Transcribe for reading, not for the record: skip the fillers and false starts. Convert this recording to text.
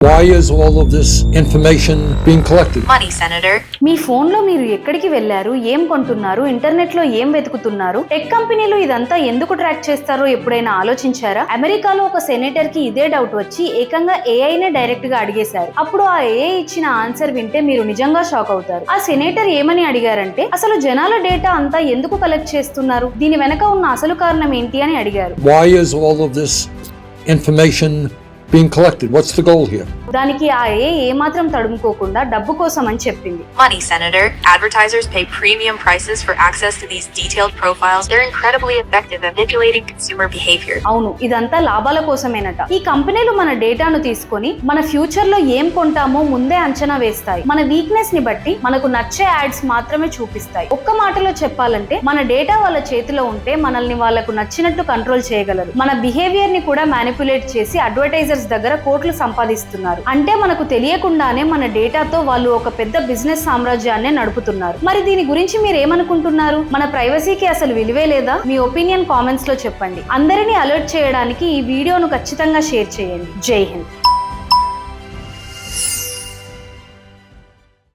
Why is all of this information being collected? Money, Senator. Me phone లో మీరు ఎక్కడికి వెళ్లారు, ఏం కొంటున్నారు, ఇంటర్నెట్ లో ఏం వెతుకుతున్నారు, టెక్ కంపెనీలు ఇదంతా ఎందుకు ట్రాక్ చేస్తారో ఎప్పుడైనా ఆలోచించారా? అమెరికాలో ఒక సెనేటర్ కి ఇదే డౌట్ వచ్చి ఏకంగా ఏఐ నే డైరెక్ట్ గా అడిగేశారు. అప్పుడు ఆ ఏఐ ఇచ్చిన ఆన్సర్ వింటే మీరు నిజంగా షాక్ అవుతారు. ఆ సెనేటర్ ఏమని అడిగారంటే, అసలు జనాల డేటా అంతా ఎందుకు కలెక్ట్ చేస్తున్నారు, దీని వెనక ఉన్న అసలు కారణం ఏంటి అని అడిగారు. Why is all of this information being collected? What's the goal here? దానికి ఆ ఏఐ ఏమాత్రం తడుముకోకుండా డబ్బు కోసం అని చెప్పింది. Money, Senator. Advertisers pay premium prices for access to these detailed profiles. They're incredibly effective at manipulating consumer behavior. అవును, ఇదంతా లాభాల కోసమేనట. ఈ కంపెనీలు మన డేటాను తీసుకొని మన ఫ్యూచర్ లో ఏం కొంటామో ముందే అంచనా వేస్తాయి. మన వీక్నెస్ ని బట్టి మనకు నచ్చే యాడ్స్ మాత్రమే చూపిస్తాయి. ఒక్క మాటలో చెప్పాలంటే మన డేటా వాళ్ళ చేతిలో ఉంటే మనల్ని వాళ్ళకు నచ్చినట్టు కంట్రోల్ చేయగలరు. మన బిహేవియర్ ని కూడా మ్యానిపులేట్ చేసి అడ్వర్టైజర్స్ దగ్గర కోట్లు సంపాదిస్తున్నారు. అంటే మనకు తెలియకుండానే మన డేటాతో వాళ్ళు ఒక పెద్ద బిజినెస్ సామ్రాజ్యాన్ని నడుపుతున్నారు. మరి దీని గురించి మీరు ఏమనుకుంటున్నారు? మన ప్రైవసీకి అసలు విలువే లేదా? మీ ఒపీనియన్ కామెంట్స్ లో చెప్పండి. అందరినీ అలర్ట్ చేయడానికి ఈ వీడియోను ఖచ్చితంగా షేర్ చేయండి. జై హింద్.